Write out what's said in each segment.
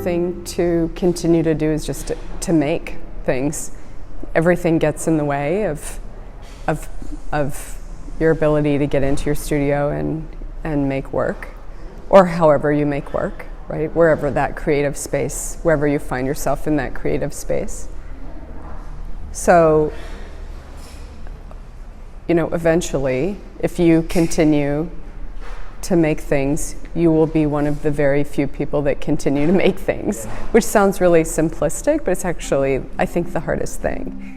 thing to continue to do is just to make things. Everything gets in the way of your ability to get into your studio and make work, or however you make work, right? Wherever that creative space, wherever you find yourself in that creative space. So, eventually, if you continue to make things, you will be one of the very few people that continue to make things, which sounds really simplistic, but it's actually, I think, the hardest thing.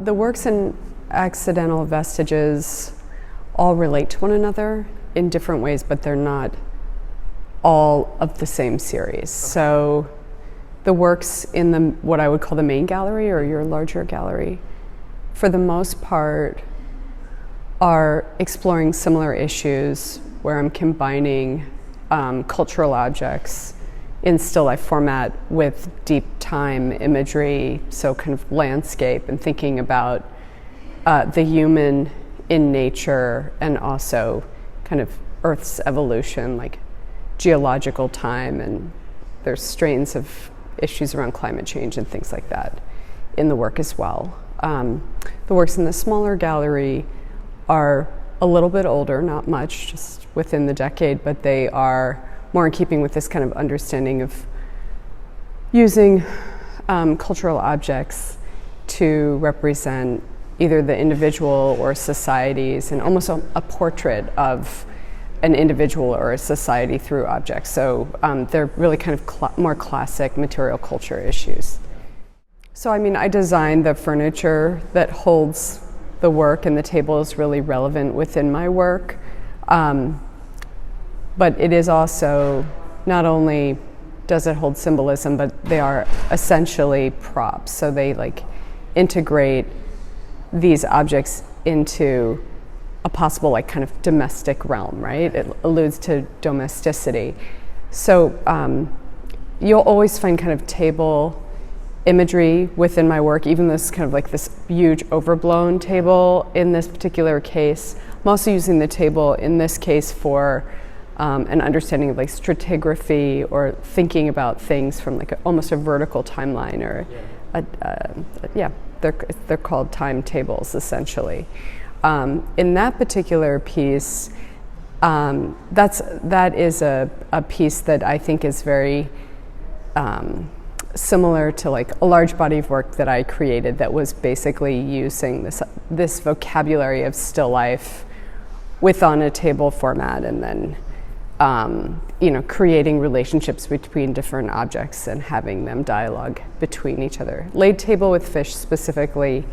The works in Accidental Vestiges all relate to one another in different ways, but they're not all of the same series. So the works in what I would call the main gallery or your larger gallery, for the most part, are exploring similar issues where I'm combining cultural objects in still life format with deep time imagery, so kind of landscape, and thinking about the human in nature, and also kind of Earth's evolution, like geological time, and there's strains of issues around climate change and things like that in the work as well. The works in the smaller gallery are a little bit older, not much, just within the decade, but they are more in keeping with this kind of understanding of using cultural objects to represent either the individual or societies, and almost a portrait of an individual or a society through objects. So they're really kind of more classic material culture issues. So I designed the furniture that holds the work, and the table is really relevant within my work. But it is also, not only does it hold symbolism, but they are essentially props. So they integrate these objects into a possible kind of domestic realm, right? It alludes to domesticity. So you'll always find kind of table imagery within my work, even this kind of this huge overblown table in this particular case. I'm also using the table in this case for an understanding of stratigraphy, or thinking about things from almost a vertical timeline, or they're called timetables essentially. In that particular piece, that is a piece that I think is very similar to a large body of work that I created that was basically using this vocabulary of still life within a table format, and then creating relationships between different objects and having them dialogue between each other. Laid Table with Fish specifically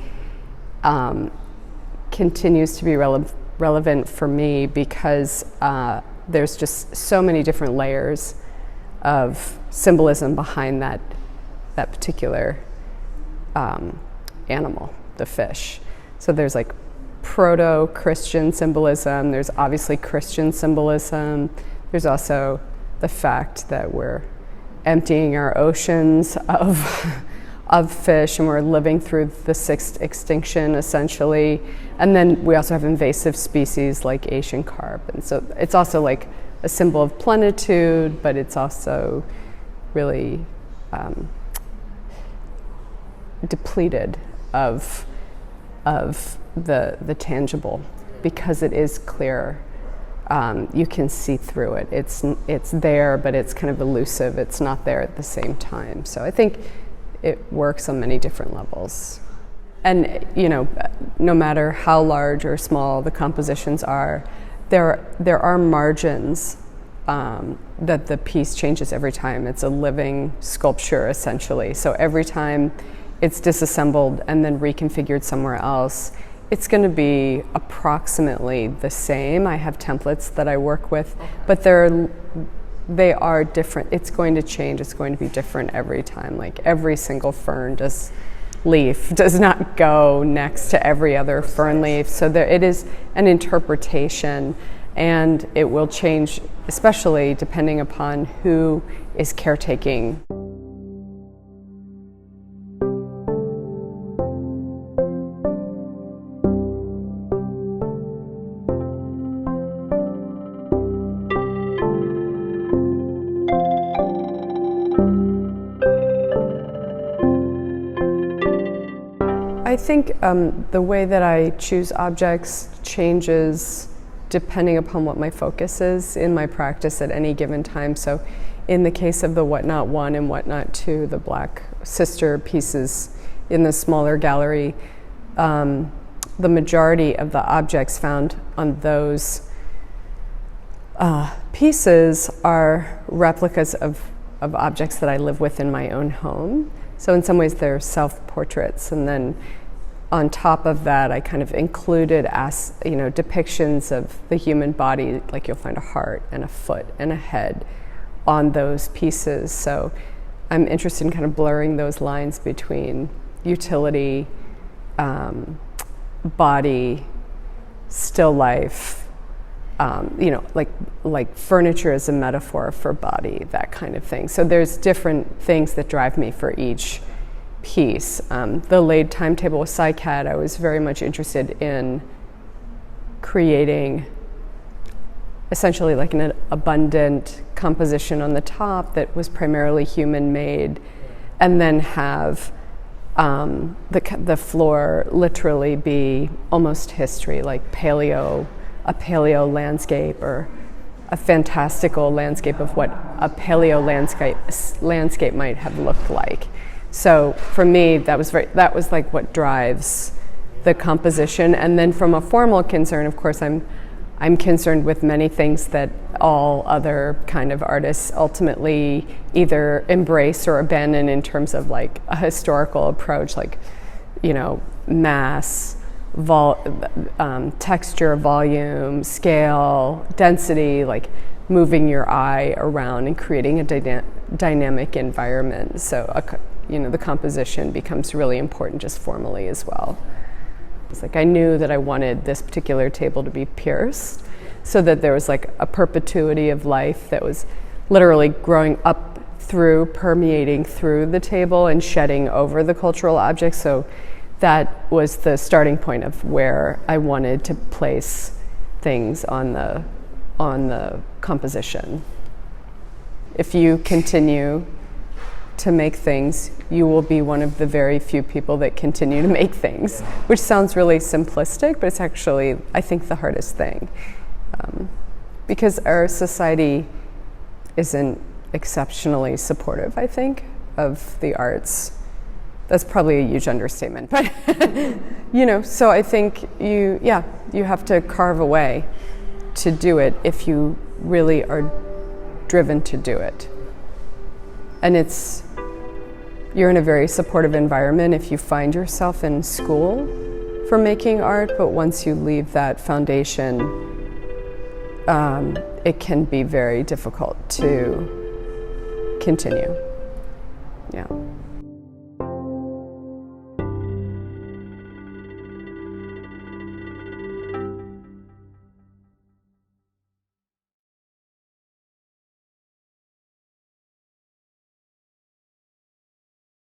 continues to be relevant for me because there's just so many different layers of symbolism behind that particular animal, the fish. So there's proto-Christian symbolism, there's obviously Christian symbolism, there's also the fact that we're emptying our oceans of fish, and we're living through the sixth extinction essentially. And then we also have invasive species like Asian carp, and so it's also a symbol of plenitude, but it's also really depleted of the tangible, because it is clear. You can see through it. It's there, but it's kind of elusive. It's not there at the same time. So I think it works on many different levels. And no matter how large or small the compositions are, there are margins that the piece changes every time. It's a living sculpture essentially. So every time it's disassembled and then reconfigured somewhere else, it's going to be approximately the same. I have templates that I work with, but they are different. It's going to change. It's going to be different every time. Every single fern leaf does not go next to every other fern leaf. So it is an interpretation, and it will change, especially depending upon who is caretaking. I think the way that I choose objects changes depending upon what my focus is in my practice at any given time. So in the case of the Whatnot 1 and Whatnot 2, the Black sister pieces in the smaller gallery, the majority of the objects found on those pieces are replicas of objects that I live with in my own home. So in some ways they're self-portraits, and then on top of that I kind of included depictions of the human body, like you'll find a heart and a foot and a head on those pieces. So I'm interested in kind of blurring those lines between utility, body, still life, like furniture is a metaphor for body, that kind of thing. So there's different things that drive me for each piece. The laid timetable with SciCat, I was very much interested in creating essentially like an abundant composition on the top that was primarily human-made, and then have the floor literally be almost history, like a paleo landscape, or a fantastical landscape of what a paleo landscape might have looked like. So for me, that was like what drives the composition. And then from a formal concern, of course, I'm concerned with many things that all other kind of artists ultimately either embrace or abandon in terms of like a historical approach, like, mass, texture, volume, scale, density, like moving your eye around and creating a dynamic environment. So, the composition becomes really important just formally as well. It's like I knew that I wanted this particular table to be pierced so that there was like a perpetuity of life that was literally growing up through, permeating through the table and shedding over the cultural objects. So that was the starting point of where I wanted to place things on the composition. If you continue to make things, you will be one of the very few people that continue to make things, which sounds really simplistic, but it's actually, I think, the hardest thing. Because our society isn't exceptionally supportive, I think, of the arts. That's probably a huge understatement, but so I think you have to carve a way to do it if you really are driven to do it. And you're in a very supportive environment if you find yourself in school for making art, but once you leave that foundation, it can be very difficult to continue. Yeah.